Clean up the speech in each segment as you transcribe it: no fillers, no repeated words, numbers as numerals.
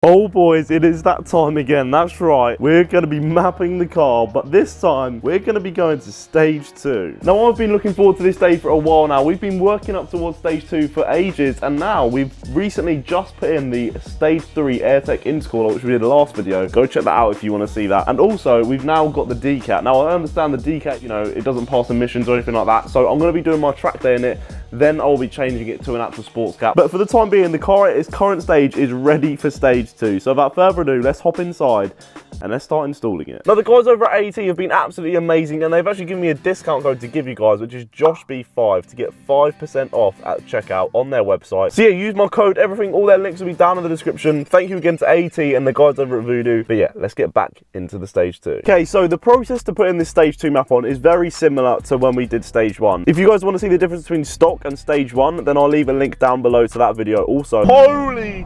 Oh boys, it is that time again. That's right, we're going to be mapping the car, but this time we're going to be going to stage 2. Now I've been looking forward to this day for a while now. We've been working up towards stage 2 for ages, and now we've recently just put in the stage 3 AirTech intercooler, which we did the last video. Go check that out if you want to see that. And also we've now got the DCAT. Now I understand the DCAT, you know, it doesn't pass emissions or anything like that, so I'm going to be doing my track day in it. Then I'll be changing it to an actual sports cap. But for the time being, the car at its current stage is ready for stage 2. So without further ado, let's hop inside and let's start installing it. Now the guys over at AT have been absolutely amazing, and they've actually given me a discount code to give you guys, which is joshb5, to get 5% off at checkout on their website. So yeah, use my code, everything, all their links will be down in the description. Thank you again to AT and the guys over at Voodoo. But yeah, let's get back into the stage 2. Okay, so the process to put in this stage 2 map on is very similar to when we did stage 1. If you guys want to see the difference between stock and stage 1, then I'll leave a link down below to that video also. Holy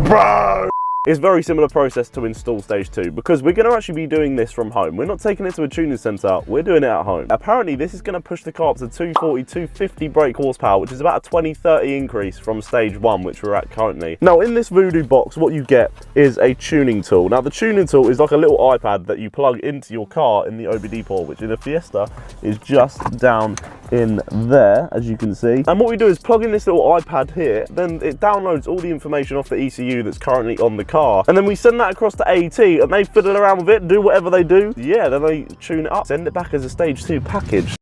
bro! It's a very similar process to install stage 2, because we're going to actually be doing this from home. We're not taking it to a tuning centre, we're doing it at home. Apparently this is going to push the car up to 240, 250 brake horsepower, which is about a 20-30 increase from stage 1, which we're at currently. Now in this Voodoo box, what you get is a tuning tool. Now the tuning tool is like a little iPad that you plug into your car in the OBD port, which in a Fiesta is just down in there, as you can see. And what we do is plug in this little iPad here, then it downloads all the information off the ECU that's currently on the car, and then we send that across to AT, and they fiddle around with it, do whatever they do. Yeah, then they tune it up, send it back as a stage 2 package.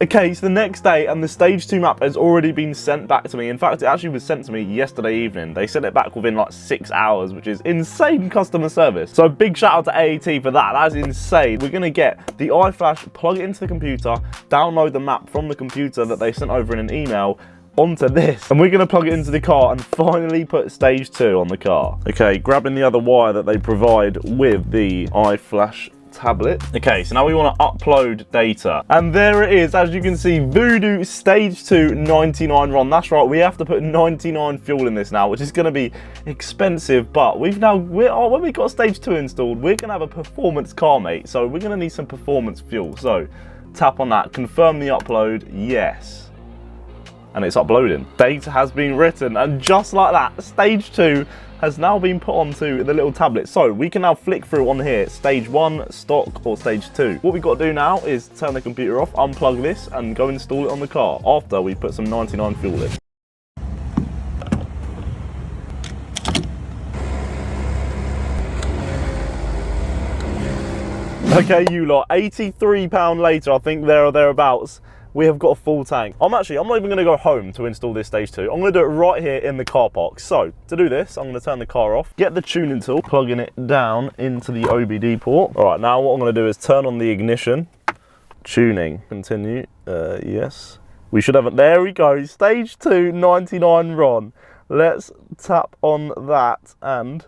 Okay, so the next day, and the stage 2 map has already been sent back to me. In fact, it actually was sent to me yesterday evening. They sent it back within like 6 hours, which is insane customer service. So big shout out to AAT for that. That's insane. We're gonna get the iFlash, plug it into the computer, download the map from the computer that they sent over in an email onto this, and we're going to plug it into the car and finally put stage 2 on the car. Okay, grabbing the other wire that they provide with the iFlash tablet. Okay, so now we want to upload data, and there it is. As you can see, Voodoo stage 2 99 RON. That's right, we have to put 99 fuel in this now, which is going to be expensive, but when we got stage 2 installed, we're going to have a performance car, mate, so we're going to need some performance fuel. So tap on that, confirm the upload, yes, and it's uploading. Data has been written, and just like that, stage 2 has now been put onto the little tablet. So we can now flick through on here, stage 1, stock, or stage 2. What we've got to do now is turn the computer off, unplug this, and go install it on the car after we put some 99 fuel in. Okay, you lot, £83 later, I think there or thereabouts, we have got a full tank. I'm not even going to go home to install this stage 2. I'm going to do it right here in the car park. So to do this, I'm going to turn the car off, get the tuning tool, plugging it down into the OBD port. All right, now what I'm going to do is turn on the ignition, tuning, continue, yes. We should have it, there we go, stage 2, 99 RON. Let's tap on that, and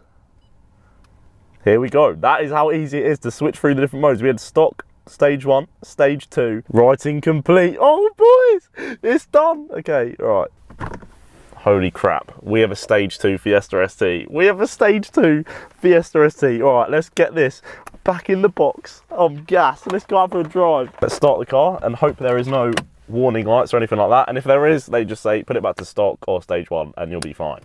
here we go. That is how easy it is to switch through the different modes. We had stock, stage 1, stage 2, writing complete. Oh boys, it's done. Okay, right. Holy crap, we have a stage 2 Fiesta ST. We have a stage 2 Fiesta ST. All right, let's get this back in the box on gas. Let's go out for a drive. Let's start the car and hope there is no warning lights or anything like that. And if there is, they just say put it back to stock or stage 1 and you'll be fine.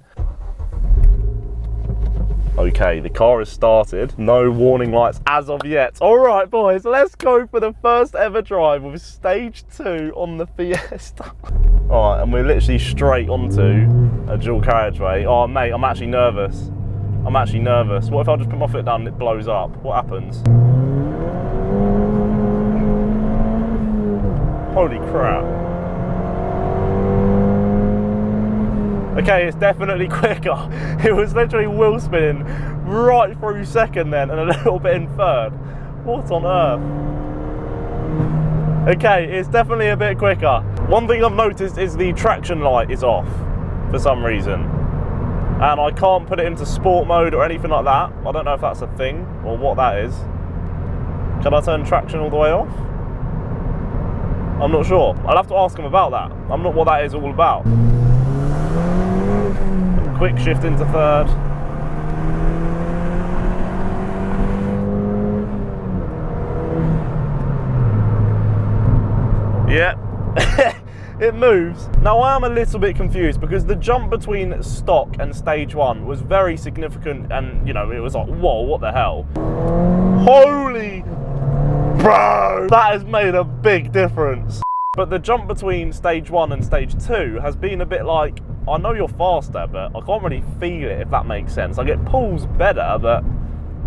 Okay, the car has started. No warning lights as of yet. All right, boys, let's go for the first ever drive with stage 2 on the Fiesta. All right, and we're literally straight onto a dual carriageway. Oh, mate, I'm actually nervous. I'm actually nervous. What if I just put my foot down and it blows up? What happens? Holy crap. Okay, it's definitely quicker. It was literally wheel spinning right through second then and a little bit in third. What on earth? Okay, it's definitely a bit quicker. One thing I've noticed is the traction light is off for some reason. And I can't put it into sport mode or anything like that. I don't know if that's a thing or what that is. Can I turn traction all the way off? I'm not sure. I'll have to ask them about that. I'm not what that is all about. Quick shift into third. Yeah, It moves. Now I am a little bit confused because the jump between stock and stage 1 was very significant, and you know, it was like, whoa, what the hell? Holy bro, that has made a big difference. But the jump between stage 1 and stage 2 has been a bit like, I know you're faster, but I can't really feel it, if that makes sense. Like, it pulls better, but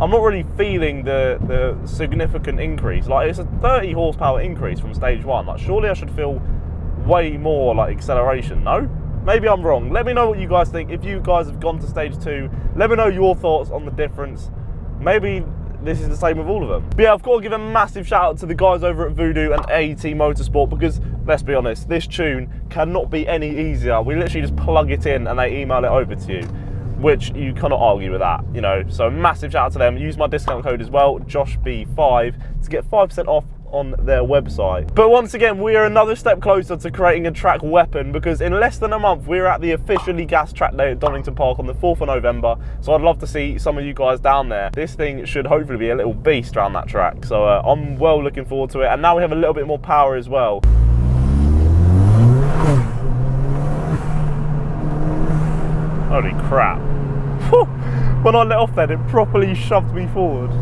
I'm not really feeling the significant increase. Like, it's a 30 horsepower increase from stage 1. Like, surely I should feel way more like acceleration, no? Maybe I'm wrong. Let me know what you guys think. If you guys have gone to stage 2, let me know your thoughts on the difference. Maybe this is the same with all of them. But yeah, I've got to give a massive shout out to the guys over at Voodoo and AT Motorsport, because let's be honest, this tune cannot be any easier. We literally just plug it in and they email it over to you, which you cannot argue with that, you know. So massive shout out to them. Use my discount code as well, JoshB5, to get 5% off on their website. But once again, we are another step closer to creating a track weapon, because in less than a month we're at the officially gas track day at Donington Park on the 4th of November. So I'd love to see some of you guys down there. This thing should hopefully be a little beast around that track. So I'm well looking forward to it. And now we have a little bit more power as well. Holy crap. When I let off then, it properly shoved me forward.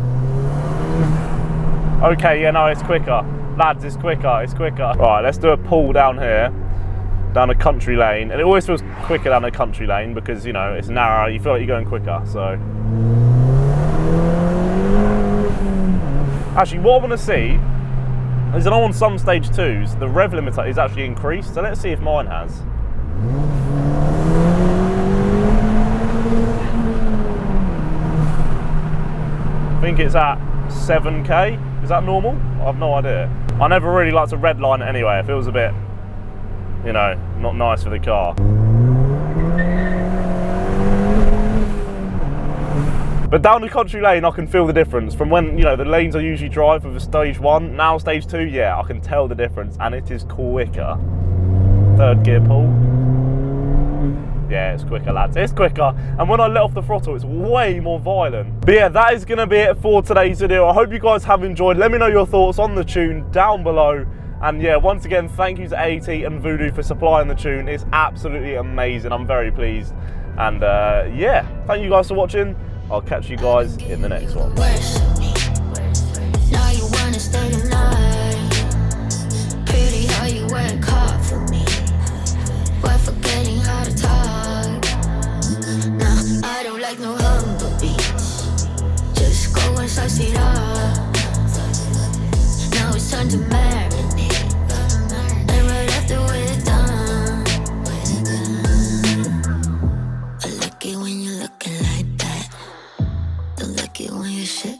Okay, yeah, no, it's quicker. Lads, it's quicker, it's quicker. Right, let's do a pull down here, down a country lane. And it always feels quicker down a country lane because, you know, it's narrow, you feel like you're going quicker, so. Actually, what I want to see is that on some stage 2s, the rev limiter is actually increased. So let's see if mine has. I think it's at 7k. Is that normal? I have no idea. I never really like to redline it anyway. It feels a bit, you know, not nice for the car. But down the country lane, I can feel the difference from when, you know, the lanes I usually drive with a stage 1. Now stage 2, yeah, I can tell the difference, and it is quicker. 3rd gear pull. Yeah, it's quicker, lads. It's quicker. And when I let off the throttle, it's way more violent. But yeah, that is going to be it for today's video. I hope you guys have enjoyed. Let me know your thoughts on the tune down below. And yeah, once again, thank you to AT and Voodoo for supplying the tune. It's absolutely amazing. I'm very pleased. And yeah, thank you guys for watching. I'll catch you guys in the next one. Now you wanna stay tonight. Pretty how you work hard for me. We're forgetting how to talk. Nah, I don't like no humble beats. Just go and slice it up. Now it's time to marinate. And right after we're done, I like it when you're looking like that. Don't like it when you're shit.